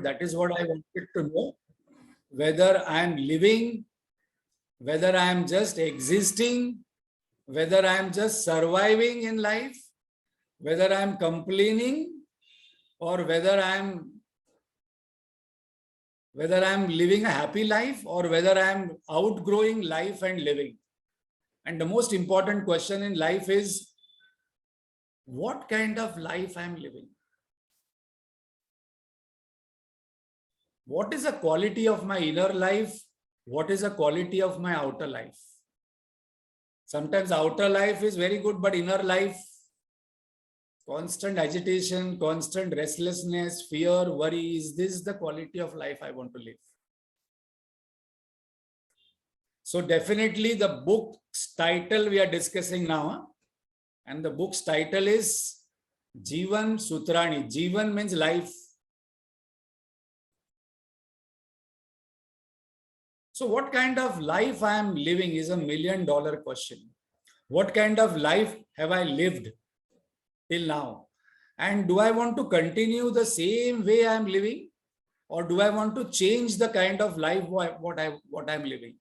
That is what I wanted to know. Whether I am living, whether I am just existing, whether I am just surviving in life, whether I am complaining, or whether I am living a happy life, or whether I am outgrowing life and living. And the most important question in life is, what kind of life I am living? What is the quality of my inner life? What is the quality of my outer life? Sometimes outer life is very good, but inner life, constant agitation, constant restlessness, fear, worry. Is this the quality of life I want to live? So definitely the book's title we are discussing now, and the book's title is Jeevan Sutrani. Jeevan means life. So what kind of life I am living is a $1 million question. What kind of life have I lived till now? And do I want to continue the same way I am living? Or do I want to change the kind of life what I'm living?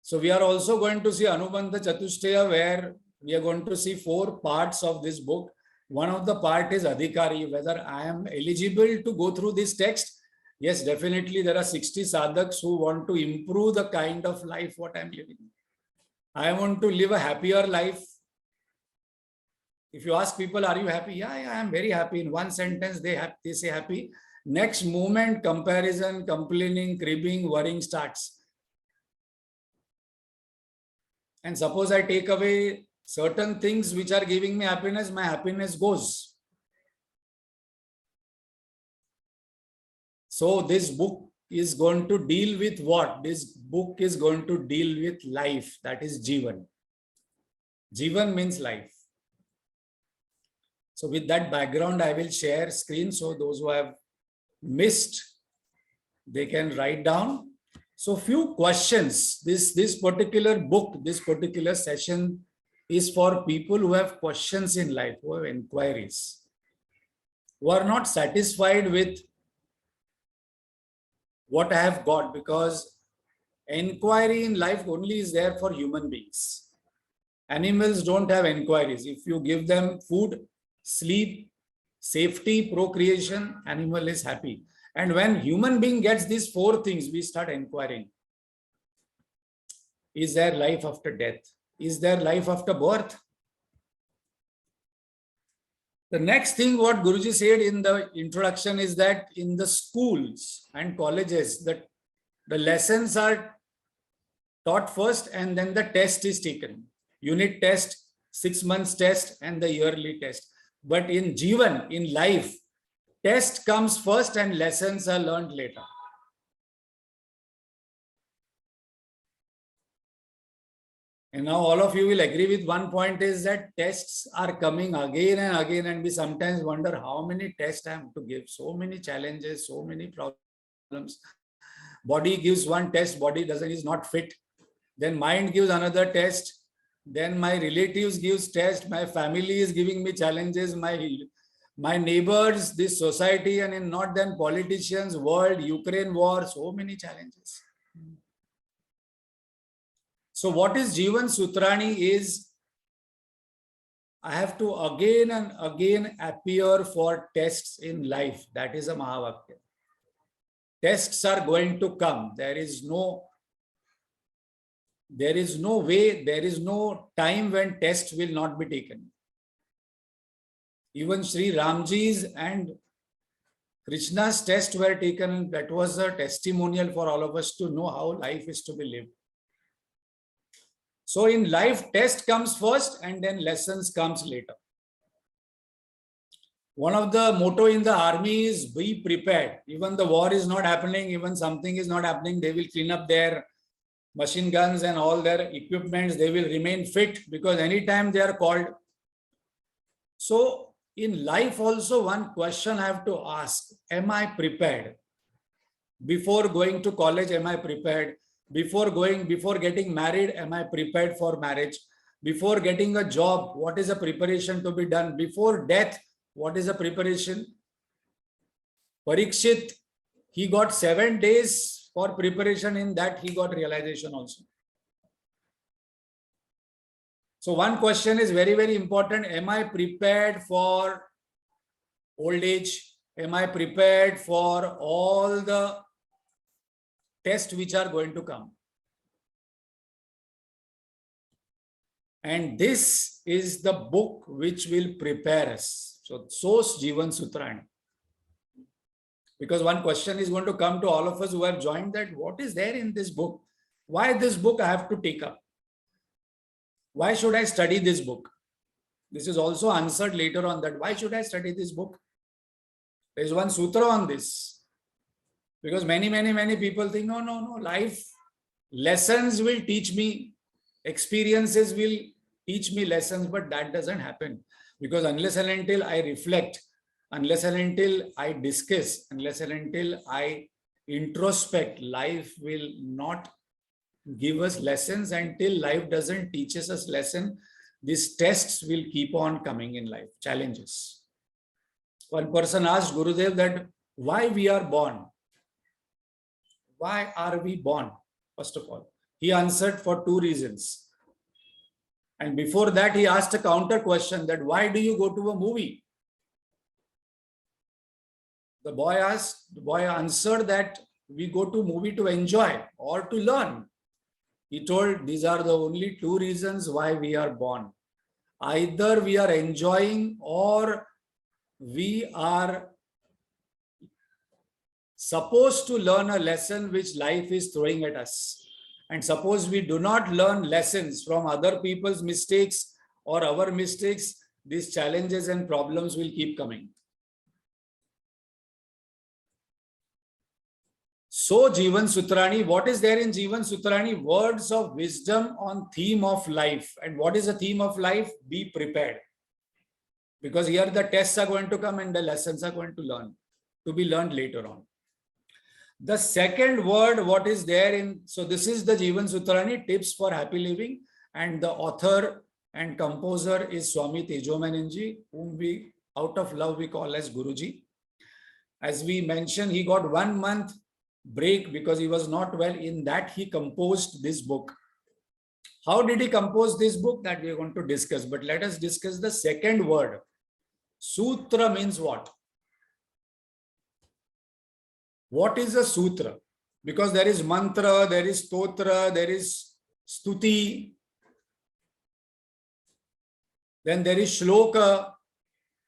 So we are also going to see Anubandha Chatushtaya, where we are going to see 4 parts of this book. One of the part is Adhikari, whether I am eligible to go through this text. Yes, definitely there are 60 sadhaks who want to improve the kind of life what I'm living. I want to live a happier life. If you ask people, are you happy? Yeah, I am very happy. In one sentence, they say happy. Next moment, comparison, complaining, cribbing, worrying starts. And suppose I take away certain things which are giving me happiness, my happiness goes. So this book is going to deal with what? This book is going to deal with life. That is Jeevan. Jeevan means life. So with that background, I will share screen. So those who have missed, they can write down. So few questions. This particular book, this particular session is for people who have questions in life, who have inquiries, who are not satisfied with what I have got, because inquiry in life only is there for human beings. Animals don't have inquiries. If you give them food, sleep, safety, procreation, animal is happy. And when human being gets these 4 things, we start inquiring. Is there life after death? Is there life after birth? The next thing what Guruji said in the introduction is that in the schools and colleges, the lessons are taught first and then the test is taken. Unit test, 6 months test and the yearly test. But in Jeevan, in life, test comes first and lessons are learned later. And now all of you will agree with one point is that tests are coming again and again, and we sometimes wonder how many tests I have to give. So many challenges, so many problems. Body gives one test, body is not fit. Then mind gives another test. Then my relatives gives test. My family is giving me challenges. My neighbors, this society, and in not then politicians, world, Ukraine war, so many challenges. So what is Jeevan Sutrani is, I have to again and again appear for tests in life. That is a Mahavakya. Tests are going to come. There is no way, there is no time when tests will not be taken. Even Sri Ramji's and Krishna's tests were taken. That was a testimonial for all of us to know how life is to be lived. So in life, test comes first and then lessons comes later. One of the motto in the army is be prepared. Even the war is not happening, even something is not happening, they will clean up their machine guns and all their equipments. They will remain fit because anytime they are called. So in life also, one question I have to ask, am I prepared? Before going to college, am I prepared? Before getting married, am I prepared for marriage? Before getting a job, what is the preparation to be done? Before death, what is the preparation? Parikshit, he got 7 days for preparation. In that, he got realization also. So one question is very, very important. Am I prepared for old age? Am I prepared for all the tests which are going to come? And this is the book which will prepare us. So Jeevan Sutrani. Because one question is going to come to all of us who have joined, that what is there in this book? Why this book I have to take up? Why should I study this book? This is also answered later on, that why should I study this book? There is one sutra on this. Because many people think, no, life lessons will teach me, experiences will teach me lessons, but that doesn't happen. Because unless and until I reflect, unless and until I discuss, unless and until I introspect, life will not give us lessons. Until life doesn't teach us lesson, these tests will keep on coming in life, challenges. One person asked Gurudev that why we are born. Why are we born? First of all, he answered for 2 reasons. And before that, he asked a counter question, that why do you go to a movie? The boy answered that we go to movie to enjoy or to learn. He told these are the only 2 reasons why we are born. Either we are enjoying or we are supposed to learn a lesson which life is throwing at us. And suppose we do not learn lessons from other people's mistakes or our mistakes, these challenges and problems will keep coming. So Jeevan Sutrani, what is there in Jeevan Sutrani? Words of wisdom on theme of life. And what is the theme of life? Be prepared. Because here the tests are going to come and the lessons are going to be learned later on. The second word, what is there in, so this is the Jeevan Sutrani, tips for happy living. And the author and composer is Swami Tejomayananda, whom we, out of love, we call as Guruji. As we mentioned, he got 1 month break because he was not well. In that, he composed this book. How did he compose this book? That we are going to discuss. But let us discuss the second word. Sutra means what? What is a sutra? Because there is mantra, there is stotra, there is stuti, then there is shloka,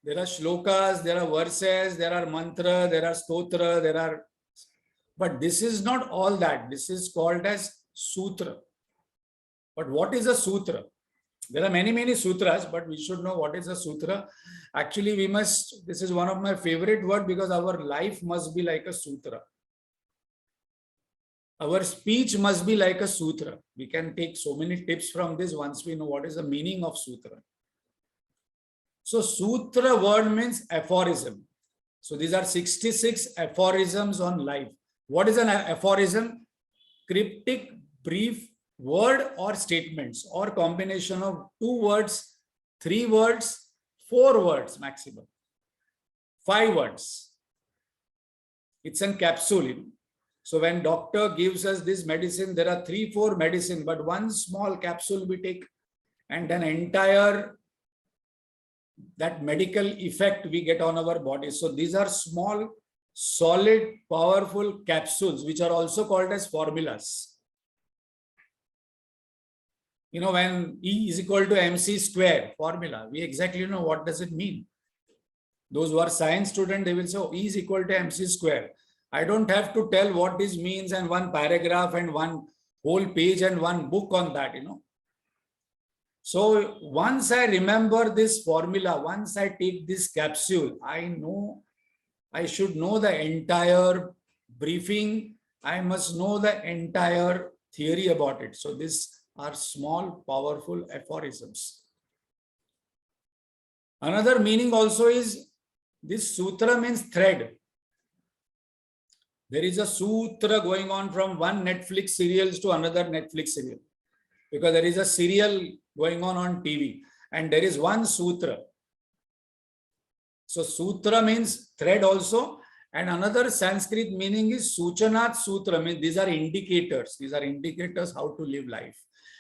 there are shlokas, there are verses, there are mantra, there are stotra, there are... But this is not all that. This is called as sutra. But what is a sutra? There are many sutras, but we should know what is a sutra. Actually, we must, this is one of my favorite words because our life must be like a sutra. Our speech must be like a sutra. We can take so many tips from this once we know what is the meaning of sutra. So sutra word means aphorism. So these are 66 aphorisms on life. What is an aphorism? Cryptic, brief word or statements or combination of 2 words, 3 words, 4 words maximum, 5 words. It's a capsule. So when doctor gives us this medicine, there are 3-4 medicine, but one small capsule we take and then entire that medical effect we get on our body. So these are small, solid, powerful capsules, which are also called as formulas. You know, when E is equal to MC square formula, we exactly know what does it mean. Those who are science students, they will say, oh, E is equal to MC square. I don't have to tell what this means and one paragraph and one whole page and one book on that, you know. So once I remember this formula, once I take this capsule, I know I should know the entire briefing. I must know the entire theory about it. So these are small, powerful aphorisms. Another meaning also is this sutra means thread. There is a sutra going on from one Netflix serial to another Netflix serial, because there is a serial going on TV and there is one sutra. So sutra means thread also, And another Sanskrit meaning is Suchanat Sutra. Means these are indicators. These are indicators how to live life.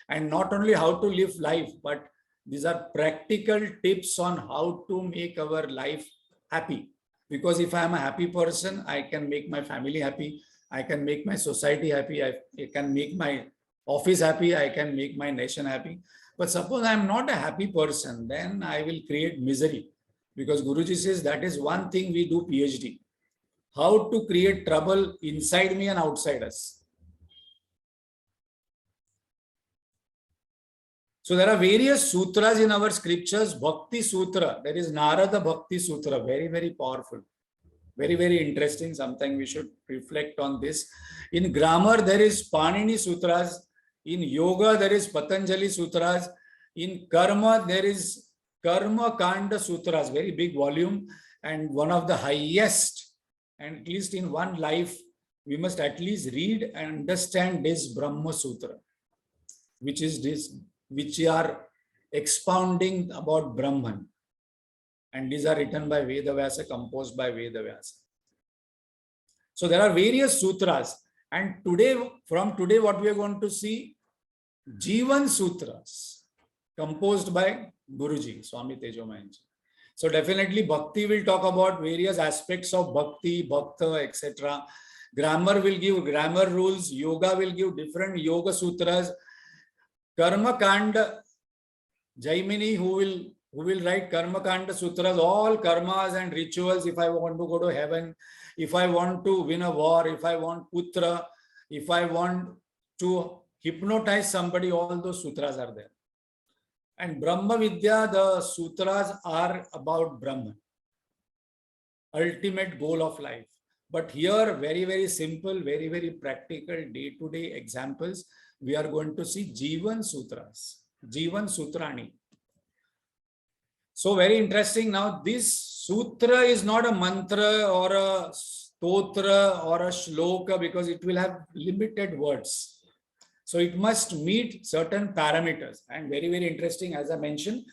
And not only how to live life, but these are practical tips on how to make our life happy. Because if I am a happy person, I can make my family happy. I can make my society happy. I can make my office happy. I can make my nation happy. But suppose I am not a happy person, then I will create misery. Because Guruji says that is one thing we do PhD. How to create trouble inside me and outside us. So there are various sutras in our scriptures. Bhakti Sutra, there is Narada Bhakti Sutra, very, very powerful. Very, very interesting. Sometime we should reflect on this. In grammar, there is Panini Sutras. In yoga, there is Patanjali Sutras. In karma, there is Karma Kanda Sutras, very big volume. And one of the highest, and at least in one life, we must at least read and understand this Brahma Sutra, which is this, which are expounding about Brahman. And these are written by Vedavyasa, composed by Vedavyasa. So there are various sutras. And today, from today, what we are going to see, Jeevan Sutras, composed by Guruji, Swami Tejomayananda. So definitely Bhakti will talk about various aspects of Bhakti, Bhakta, etc. Grammar will give grammar rules. Yoga will give different Yoga Sutras. Karma Kanda, Jaimini, who will write Karma Kanda Sutras, all karmas and rituals. If I want to go to heaven, if I want to win a war, if I want putra, if I want to hypnotize somebody, all those sutras are there. And Brahma Vidya, the sutras are about Brahman, ultimate goal of life. But here, very, very simple, very, very practical day-to-day examples. We are going to see Jeevan Sutras, Jeevan Sutrani. So very interesting. Now, this sutra is not a mantra or a stotra or a shloka because it will have limited words. So it must meet certain parameters. And very, very interesting, as I mentioned,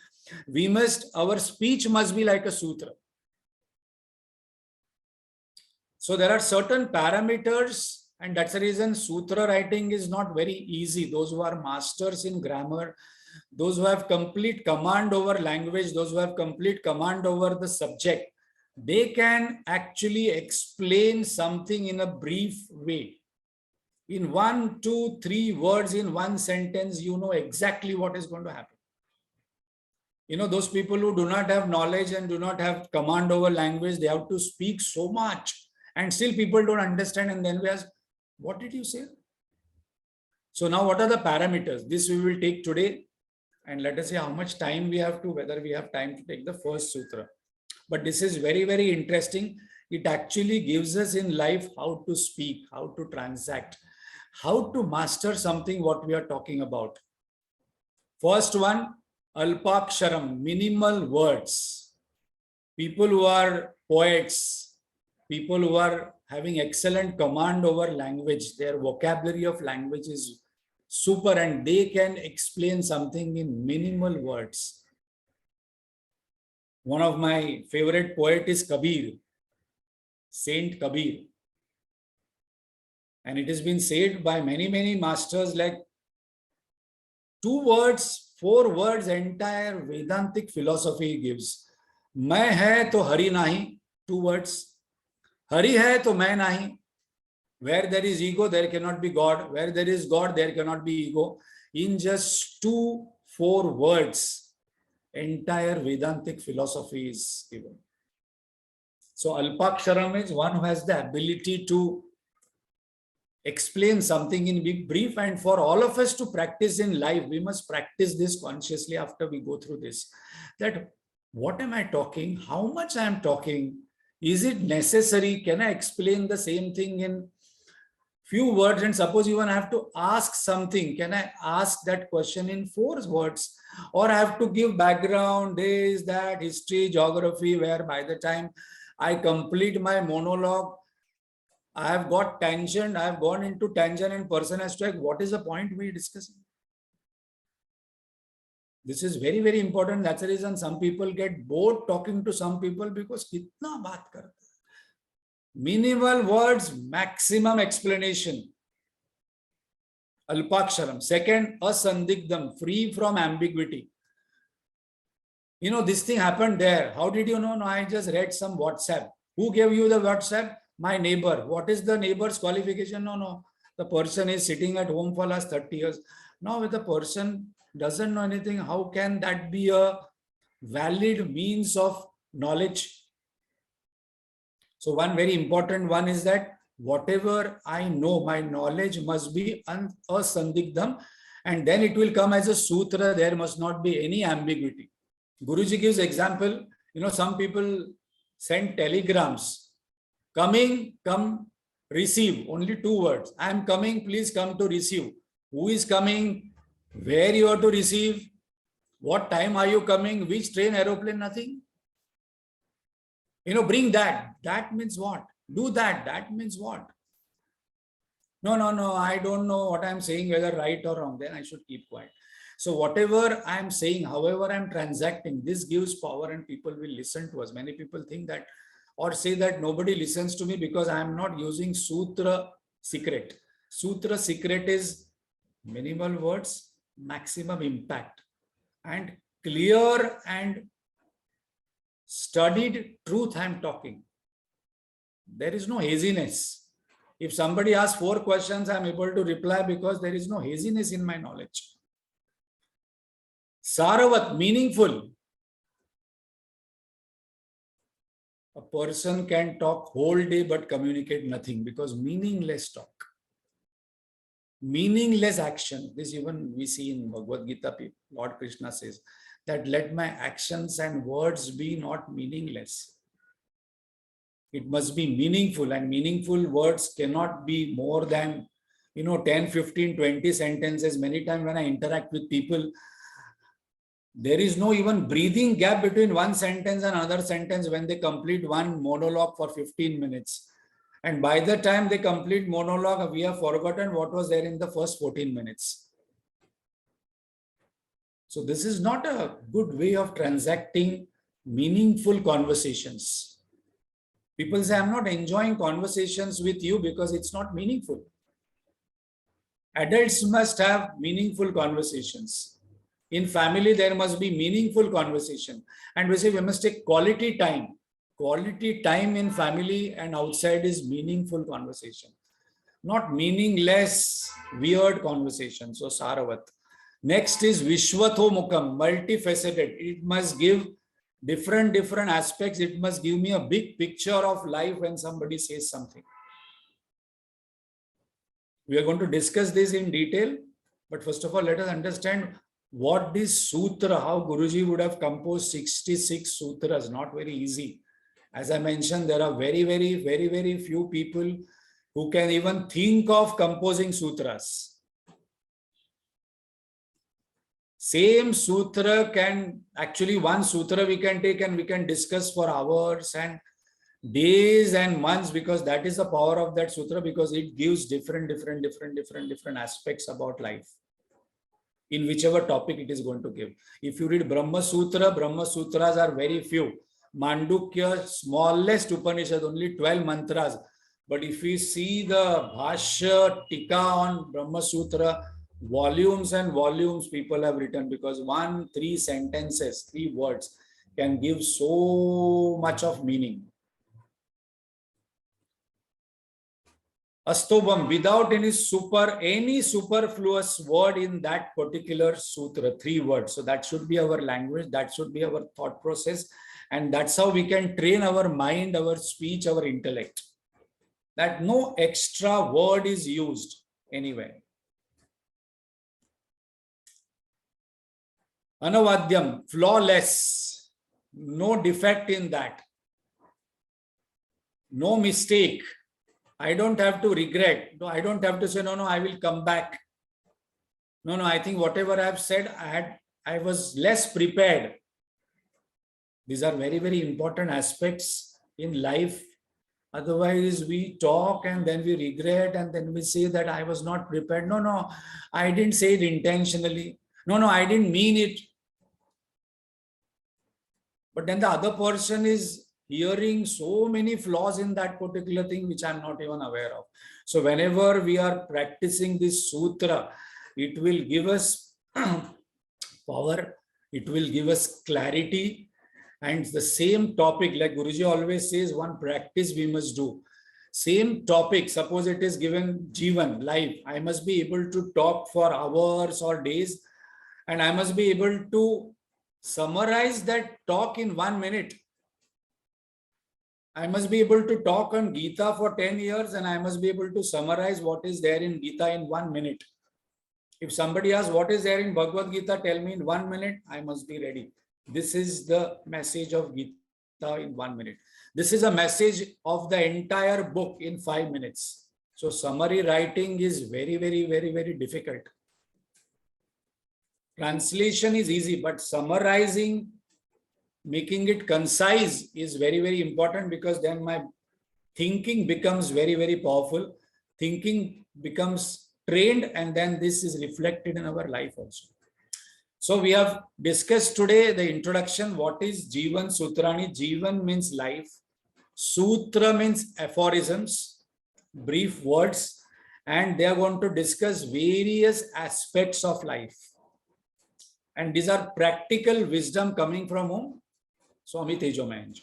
our speech must be like a sutra. So there are certain parameters, and that's the reason sutra writing is not very easy. Those who are masters in grammar, those who have complete command over language, those who have complete command over the subject, they can actually explain something in a brief way. In 1, 2, 3 words in one sentence, you know exactly what is going to happen. You know, those people who do not have knowledge and do not have command over language, they have to speak so much and still people don't understand, and then we ask, what did you say? So now what are the parameters? This we will take today, and let us see how much time we have to, whether we have time to take the first sutra. But this is very, very interesting. It actually gives us in life how to speak, how to transact, how to master something what we are talking about. First one, Alpaksharam, minimal words. People who are poets, people who are having excellent command over language, their vocabulary of language is super and they can explain something in minimal words. One of my favorite poet is Kabir, Saint Kabir. And it has been said by many, many masters, like 2 words, 4 words, entire Vedantic philosophy gives. Main hai to hari nahi, 2 words. Hari hai to main nahi. Where there is ego, there cannot be God. Where there is God, there cannot be ego. In just 2, 4 words, entire Vedantic philosophy is given. So Alpaksharam is one who has the ability to explain something in big brief, and for all of us to practice in life, we must practice this consciously after we go through this. That what am I talking? How much I am talking? Is it necessary? Can I explain the same thing in few words? And suppose even I have to ask something, can I ask that question in 4 words? Or I have to give background, this, that, history, geography, where by the time I complete my monologue, I have got tangent, I have gone into tangent and person has to ask, what is the point we are discussing? This is very, very important. That's the reason some people get bored talking to some people because kitna baat karte. Minimal words, maximum explanation. Alpaksharam. Second, asandigdham, free from ambiguity. You know, this thing happened there. How did you know? No, I just read some WhatsApp. Who gave you the WhatsApp? My neighbor. What is the neighbor's qualification? No. The person is sitting at home for last 30 years. Now, if the person doesn't know anything, how can that be a valid means of knowledge? So one very important one is that whatever I know, my knowledge must be asandigdham, and then it will come as a sutra. There must not be any ambiguity. Guruji gives example, you know, some people send telegrams, coming, come, receive, only 2 words. I am coming, please come to receive. Who is coming? Where you are to receive? What time are you coming? Which train, aeroplane? Nothing. You know, bring that. That means what? Do that. That means what? No, I don't know what I'm saying, whether right or wrong. Then I should keep quiet. So whatever I'm saying, however I'm transacting, this gives power and people will listen to us. Many people think that or say that nobody listens to me because I'm not using Sutra secret. Sutra secret is minimal words, maximum impact, and clear and studied truth I'm talking. There is no haziness. If somebody asks 4 questions, I'm able to reply because there is no haziness in my knowledge. Saravat, meaningful. A person can talk whole day but communicate nothing because meaningless talk. Meaningless action. This even we see in Bhagavad Gita, Lord Krishna says that let my actions and words be not meaningless. It must be meaningful, and meaningful words cannot be more than, 10, 15, 20 sentences. Many times when I interact with people, there is no even breathing gap between one sentence and another sentence when they complete one monologue for 15 minutes. And by the time they complete monologue, we have forgotten what was there in the first 14 minutes. So this is not a good way of transacting meaningful conversations. People say, I'm not enjoying conversations with you because it's not meaningful. Adults must have meaningful conversations. In family, there must be meaningful conversation. And we say we must take quality time. Quality time in family and outside is meaningful conversation. Not meaningless, weird conversation. So Saravat. Next is Vishwato Mukham, multifaceted. It must give different aspects. It must give me a big picture of life when somebody says something. We are going to discuss this in detail. But first of all, let us understand what is Sutra, how Guruji would have composed 66 sutras. Not very easy. As I mentioned, there are very few people who can even think of composing sutras. Same sutra can, actually one sutra we can take and we can discuss for hours and days and months, because that is the power of that sutra, because it gives different aspects about life in whichever topic it is going to give. If you read Brahma Sutras are very few. Mandukya, smallest Upanishad, only 12 mantras. But if we see the Bhashya, Tika on Brahma Sutra, volumes and volumes people have written, because 3 sentences, 3 words can give so much of meaning. Astobam, without any superfluous word in that particular sutra, 3 words. So that should be our language, that should be our thought process, and that's how we can train our mind, our speech, our intellect. That no extra word is used anywhere. Anavadyam, flawless, no defect in that, no mistake. I don't have to regret. No, I don't have to say, no, I will come back. No, I think whatever I have said, I was less prepared. These are very important aspects in life. Otherwise, we talk and then we regret and then we say that I was not prepared. No, I didn't say it intentionally. No, I didn't mean it. But then the other person is hearing so many flaws in that particular thing which I'm not even aware of. So whenever we are practicing this sutra, it will give us power, it will give us clarity, and the same topic, like Guruji always says, one practice we must do. Same topic, suppose it is given Jeevan, life, I must be able to talk for hours or days, and I must be able to summarize that talk in 1 minute. I must be able to talk on Gita for 10 years and I must be able to summarize what is there in Gita in 1 minute. If somebody asks what is there in Bhagavad Gita, tell me in 1 minute, I must be ready. This is the message of Gita in 1 minute. This is a message of the entire book in 5 minutes. So summary writing is very, very, very, very difficult. Translation is easy, but summarizing, making it concise is very, very important, because then my thinking becomes very, very powerful. Thinking becomes trained, and then this is reflected in our life also. So we have discussed today the introduction. What is Jeevan Sutrani? Jeevan means life. Sutra means aphorisms, brief words, and they are going to discuss various aspects of life. And these are practical wisdom coming from whom? Swami Tejomayananda.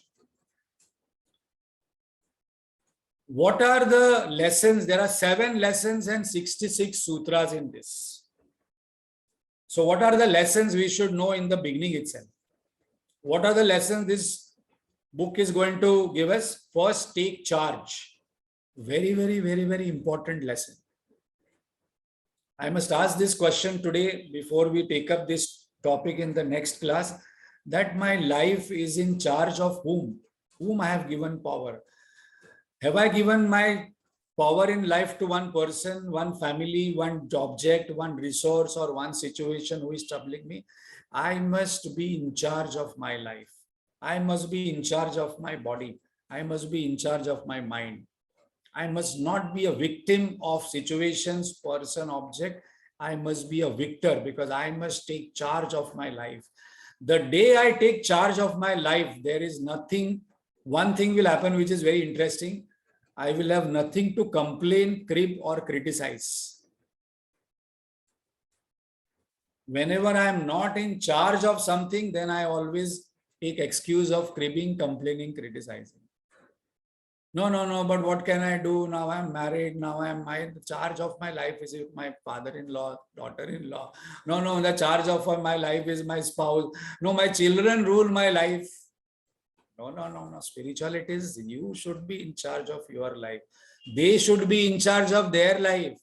What are the lessons? There are 7 lessons and 66 sutras in this. So what are the lessons we should know in the beginning itself? What are the lessons this book is going to give us? First, take charge. Very, very, very, very important lesson. I must ask this question today before we take up this topic in the next class, that my life is in charge of whom? Whom I have given power? Have I given my power in life to one person, one family, one object, one resource, or one situation who is troubling me? I must be in charge of my life. I must be in charge of my body. I must be in charge of my mind. I must not be a victim of situations, person, object. I must be a victor, because I must take charge of my life. The day I take charge of my life, there is nothing, one thing will happen which is very interesting. I will have nothing to complain, crib, or criticize. Whenever I am not in charge of something, then I always take excuse of cribbing, complaining, criticizing. No, but what can I do? Now I'm married. Now my charge of my life is with my father-in-law, daughter-in-law. No, the charge of my life is my spouse. No, my children rule my life. No. Spirituality is you should be in charge of your life. They should be in charge of their life.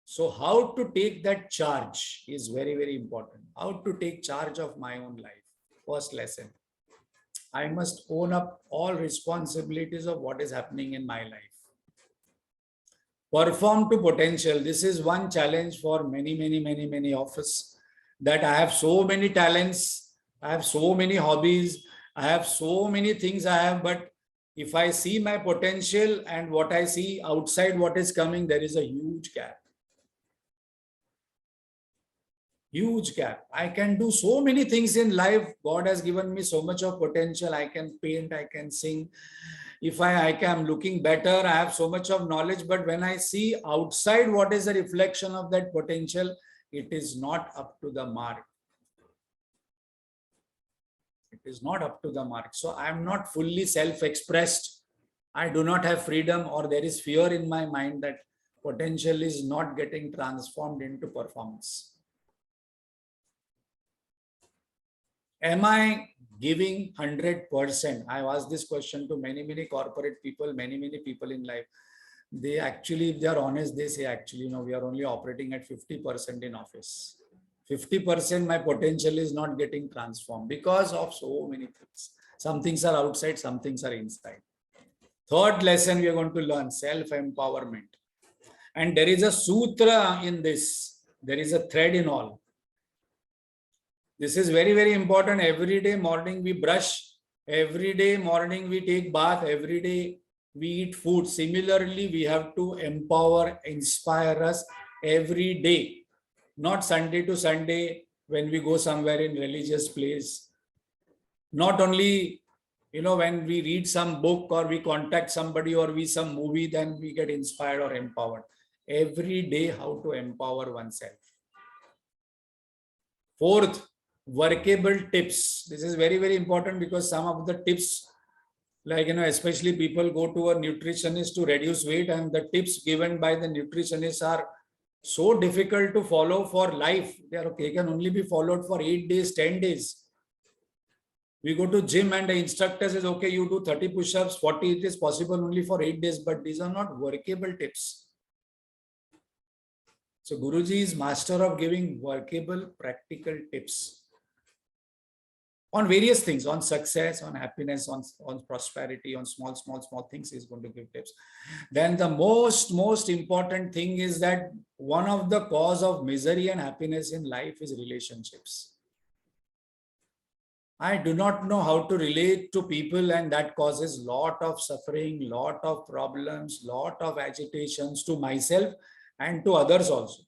So how to take that charge is very, very important. How to take charge of my own life. First lesson. I must own up all responsibilities of what is happening in my life. Perform to potential. This is one challenge for many of us, that I have so many talents, I have so many hobbies, I have so many things I have, but if I see my potential and what I see outside what is coming, there is a huge gap. Huge gap. I can do so many things in life. God has given me so much of potential. I can paint, I can sing. If I am looking better, I have so much of knowledge. But when I see outside what is a reflection of that potential, it is not up to the mark. It is not up to the mark. So I am not fully self-expressed. I do not have freedom, or there is fear in my mind that potential is not getting transformed into performance. Am I giving 100%? I've asked this question to many corporate people, many people in life. They actually, if they are honest, they say, actually, no, we are only operating at 50% in office. 50% my potential is not getting transformed because of so many things. Some things are outside, some things are inside. Third lesson we are going to learn, self-empowerment. And there is a sutra in this. There is a thread in all. This is very important. Every day morning we brush. Every day morning we take bath. Every day we eat food. Similarly, we have to empower, inspire us every day. Not Sunday to Sunday when we go somewhere in religious place. Not only, when we read some book or we contact somebody or we some movie, then we get inspired or empowered. Every day, how to empower oneself. Fourth, workable tips. This is very, very important because some of the tips, like, especially people go to a nutritionist to reduce weight, and the tips given by the nutritionist are so difficult to follow for life. They can only be followed for 8 days, 10 days. We go to gym and the instructor says, okay, you do 30 push-ups, 40, it is possible only for 8 days, but these are not workable tips. So Guruji is master of giving workable, practical tips on various things, on success, on happiness, on prosperity, on small things. He's going to give tips. Then the most important thing is that one of the cause of misery and happiness in life is relationships. I do not know how to relate to people, and that causes lot of suffering, lot of problems, lot of agitations to myself and to others also.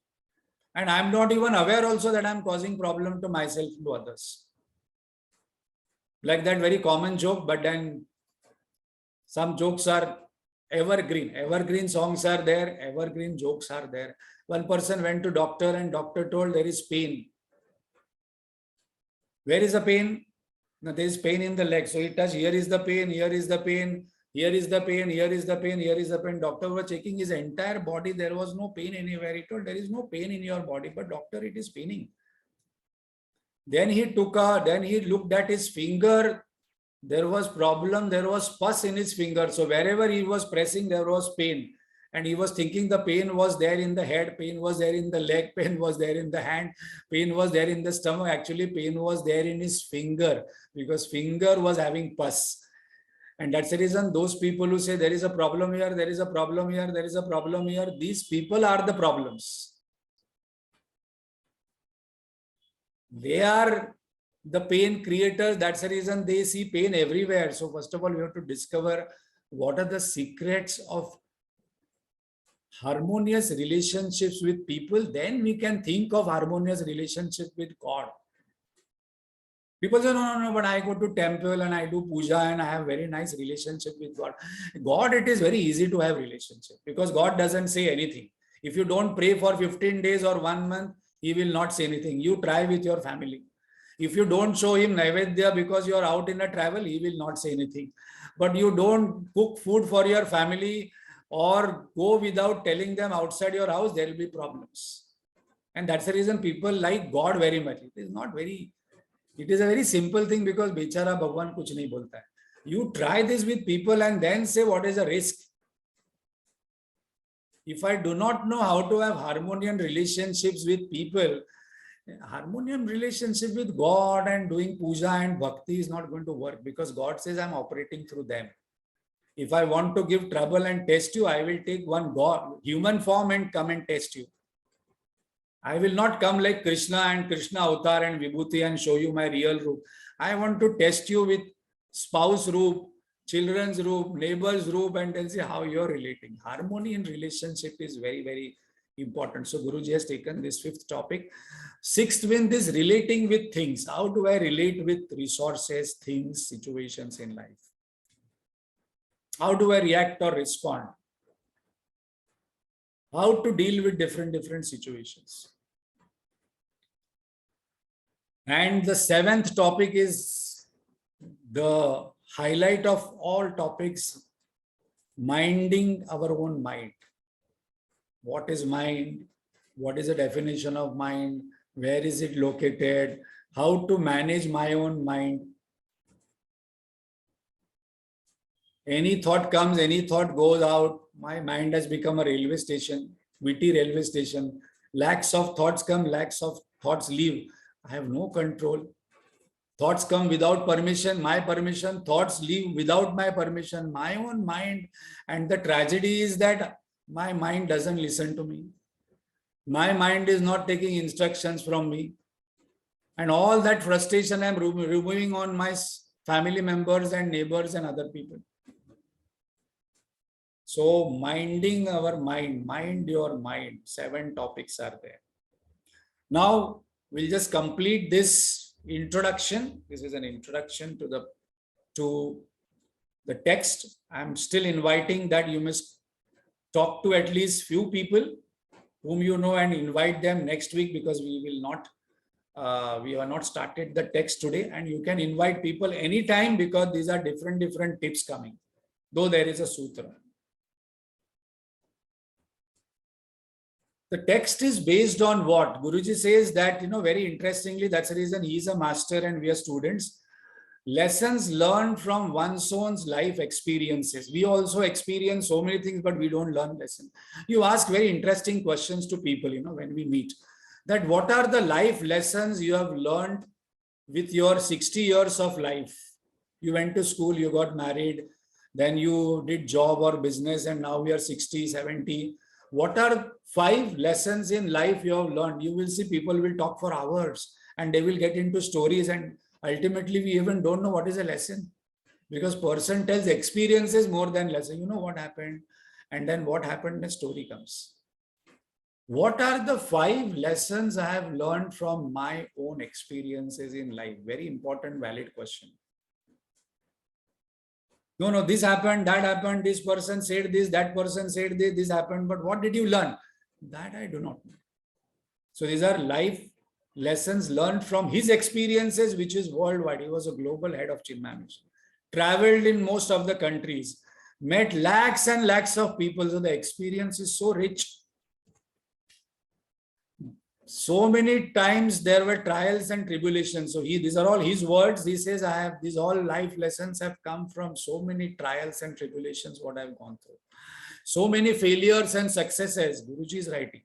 And I'm not even aware also that I'm causing problem to myself and to others. Like that very common joke, but then some jokes are evergreen. Evergreen songs are there, evergreen jokes are there. One person went to doctor and doctor told there is pain. Where is the pain? No, there is pain in the leg. So he touched, here is the pain, here is the pain, here is the pain, here is the pain, here is the pain. Doctor was checking his entire body. There was no pain anywhere. He told, there is no pain in your body, but doctor, it is paining. Then he looked at his finger. There was problem. There was pus in his finger. So wherever he was pressing, there was pain. And he was thinking the pain was there in the head, pain was there in the leg, pain was there in the hand, pain was there in the stomach. Actually, pain was there in his finger because finger was having pus. And that's the reason those people who say there is a problem here, there is a problem here, there is a problem here, these people are the problems. They are the pain creators. That's the reason they see pain everywhere. So first of all, we have to discover what are the secrets of harmonious relationships with people. Then we can think of harmonious relationship with God. People say, no, but I go to temple and I do puja and I have very nice relationship with God. God, it is very easy to have relationship because God doesn't say anything. If you don't pray for 15 days or 1 month, he will not say anything. You try with your family. If you don't show him Naivedya because you are out in a travel, he will not say anything. But you don't cook food for your family or go without telling them outside your house, there will be problems. And that's the reason people like God very much. It is a very simple thing because Bechara Bhagwan kuch nahi bolta hai. You try this with people and then say what is the risk. If I do not know how to have harmonious relationships with people, harmonious relationship with God and doing puja and bhakti is not going to work because God says I'm operating through them. If I want to give trouble and test you, I will take one God, human form and come and test you. I will not come like Krishna and Krishna avatar and Vibhuti and show you my real roop. I want to test you with spouse roop, children's roop, neighbor's roop, and then see how you're relating. Harmony in relationship is very, very important. So Guruji has taken this 5th topic. 6th one is relating with things. How do I relate with resources, things, situations in life? How do I react or respond? How to deal with different situations? And the 7th topic is the highlight of all topics, minding our own mind. What is mind? What is the definition of mind? Where is it located? How to manage my own mind? Any thought comes, any thought goes out. My mind has become a railway station, witty railway station. Lakhs of thoughts come, lakhs of thoughts leave. I have no control. Thoughts come without permission, my permission. Thoughts leave without my permission, my own mind. And the tragedy is that my mind doesn't listen to me. My mind is not taking instructions from me. And all that frustration I'm removing on my family members and neighbors and other people. So minding our mind, mind your mind. 7 topics are there. Now we'll just complete this introduction. This is an introduction to the text. I'm still inviting that you must talk to at least few people whom you know and invite them next week, because we have not started the text today, and you can invite people anytime because these are different tips coming, though there is a sutra. The text is based on what? Guruji says that, very interestingly, that's the reason he is a master and we are students. Lessons learned from one's own life experiences. We also experience so many things, but we don't learn lessons. You ask very interesting questions to people, when we meet. That what are the life lessons you have learned with your 60 years of life? You went to school, you got married, then you did job or business, and now we are 60, 70. What are 5 lessons in life you have learned? You will see people will talk for hours and they will get into stories, and ultimately we even don't know what is a lesson, because person tells experiences more than lesson. You know what happened, and then what happened, the story comes. What are the 5 lessons I have learned from my own experiences in life? Very important, valid question. No, this happened, that happened, this person said this, that person said this happened, but what did you learn? That I do not know. So these are life lessons learned from his experiences, which is worldwide. He was a global head of Chinmaya Mission, traveled in most of the countries, met lakhs and lakhs of people. So the experience is so rich. So many times there were trials and tribulations. So these are all his words. He says, these all life lessons have come from so many trials and tribulations, what I've gone through. So many failures and successes, Guruji is writing.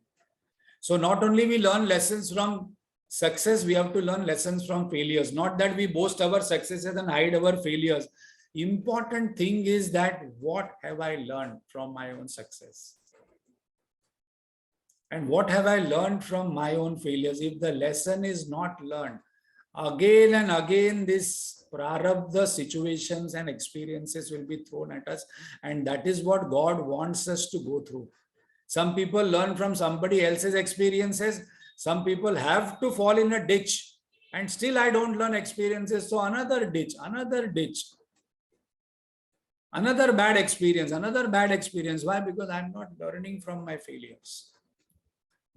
So not only we learn lessons from success, we have to learn lessons from failures. Not that we boast our successes and hide our failures. Important thing is that what have I learned from my own success? And what have I learned from my own failures? If the lesson is not learned, again and again this prarabdha situations and experiences will be thrown at us. And that is what God wants us to go through. Some people learn from somebody else's experiences. Some people have to fall in a ditch. And still I don't learn experiences. So another ditch, another bad experience, another bad experience. Why? Because I'm not learning from my failures.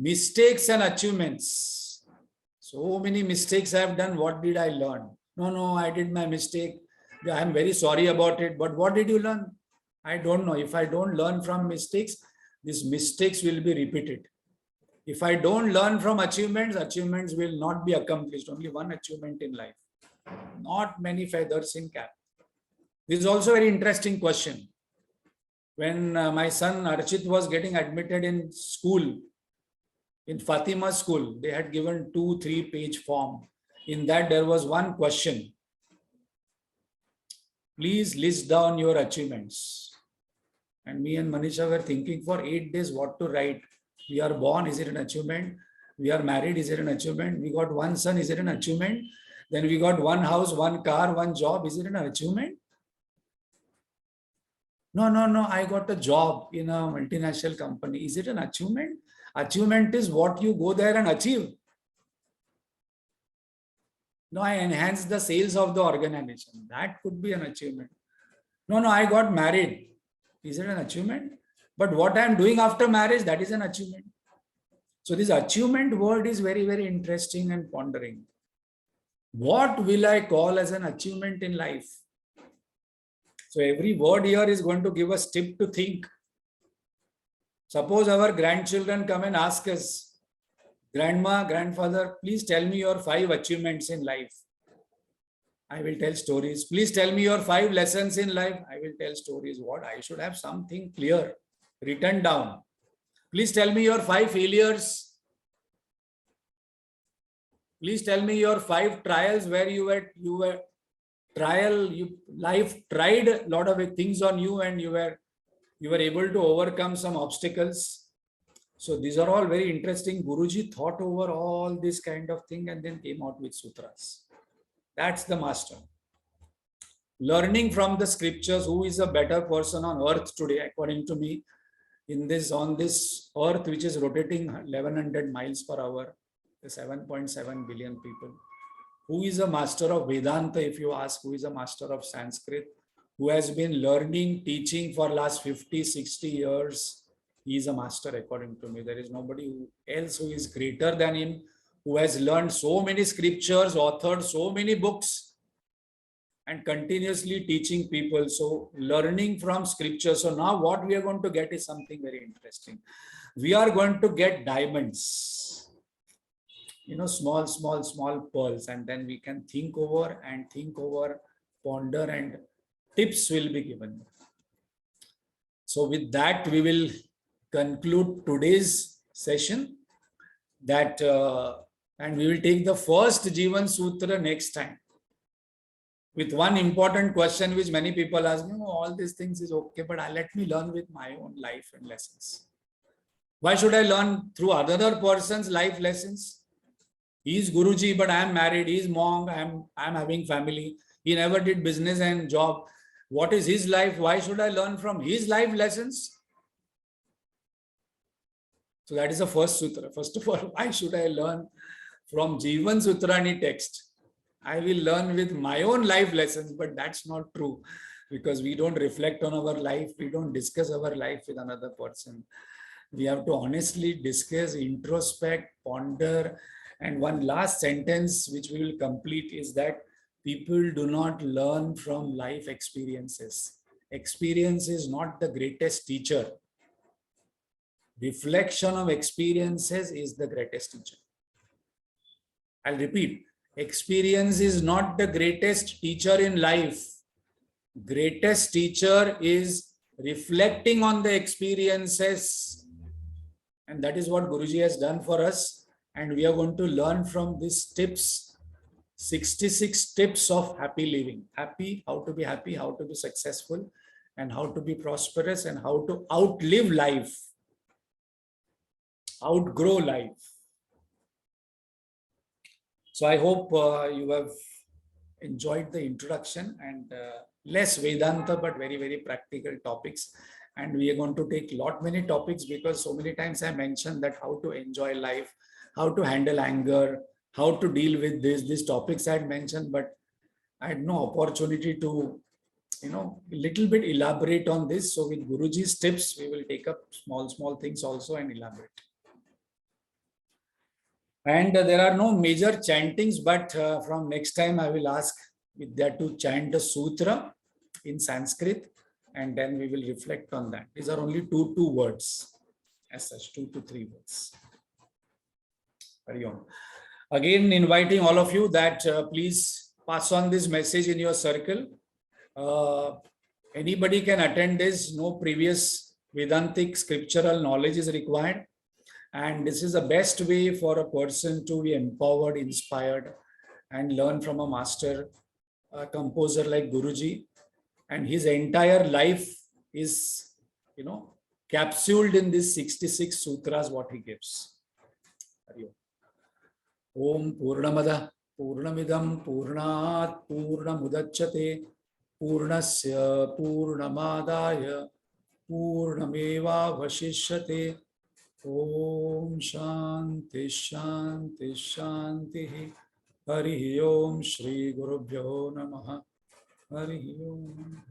Mistakes and achievements. So many mistakes I have done. What did I learn? No, I did my mistake. I'm very sorry about it. But what did you learn? I don't know. If I don't learn from mistakes, these mistakes will be repeated. If I don't learn from achievements, achievements will not be accomplished. Only one achievement in life. Not many feathers in cap. This is also a very interesting question. When my son Archit was getting admitted in school, in Fatima school, they had given 2-3 page form. In that, there was one question. Please list down your achievements. And me and Manisha were thinking for 8 days what to write. We are born, is it an achievement? We are married, is it an achievement? We got one son, is it an achievement? Then we got one house, one car, one job, is it an achievement? No, I got a job in a multinational company. Is it an achievement? Achievement is what you go there and achieve. No, I enhanced the sales of the organization. That could be an achievement. No, I got married. Is it an achievement? But what I am doing after marriage, that is an achievement. So this achievement word is very, very interesting and pondering. What will I call as an achievement in life? So every word here is going to give us tip to think. Suppose our grandchildren come and ask us, Grandma, grandfather, please tell me your 5 achievements in life. I will tell stories. Please tell me your 5 lessons in life. I will tell stories. What? I should have something clear, written down. Please tell me your 5 failures. Please tell me your 5 trials where life tried a lot of things on you and you were able to overcome some obstacles. So these are all very interesting. Guruji thought over all this kind of thing and then came out with sutras. That's the master. Learning from the scriptures, who is a better person on earth today, according to me, on this earth, which is rotating 1100 miles per hour, the 7.7 billion people. Who is a master of Vedanta? If you ask, who is a master of Sanskrit, who has been learning, teaching for last 50, 60 years, he is a master according to me. There is nobody else who is greater than him, who has learned so many scriptures, authored so many books, and continuously teaching people. So learning from scripture. So now what we are going to get is something very interesting. We are going to get diamonds, small pearls, and then we can think over, ponder, and tips will be given. So with that, we will conclude today's session. And we will take the first Jeevan Sutra next time, with one important question which many people ask me. All these things is okay, but let me learn with my own life and lessons. Why should I learn through another person's life lessons? He is Guruji, but I am married. He is monk. I am having family. He never did business and job. What is his life? Why should I learn from his life lessons? So that is the first sutra. First of all, why should I learn from Jeevan Sutrani text? I will learn with my own life lessons, but that's not true, because we don't reflect on our life. We don't discuss our life with another person. We have to honestly discuss, introspect, ponder. And one last sentence which we will complete is that people do not learn from life experiences. Experience is not the greatest teacher. Reflection of experiences is the greatest teacher. I'll repeat. Experience is not the greatest teacher in life. Greatest teacher is reflecting on the experiences. And that is what Guruji has done for us. And we are going to learn from these tips, 66 tips of happy living. Happy, how to be successful, and how to be prosperous, and how to outlive life, outgrow life. So I hope you have enjoyed the introduction, and less Vedanta, but very, very practical topics. And we are going to take many topics, because so many times I mentioned that how to enjoy life, how to handle anger, how to deal with these topics I had mentioned, but I had no opportunity to, little bit elaborate on this. So with Guruji's tips, we will take up small things also and elaborate. And there are no major chantings, but from next time I will ask Vidya to chant the sutra in Sanskrit, and then we will reflect on that. These are only two words, as such, 2 to 3 words. Hari Om. Again, inviting all of you that please pass on this message in your circle. Anybody can attend this. No previous Vedantic scriptural knowledge is required. And this is the best way for a person to be empowered, inspired, and learn from a master, composer like Guruji. And his entire life is, capsuled in these 66 sutras, what he gives. Om Purnamada Purnamidam Purnat Purnamudachyate Purnasya Purnamadaya Purnameva Vashishyate. Om Shanti Shanti Shanti. Hari Om Shri Gurubhyo Namaha. Hari Om.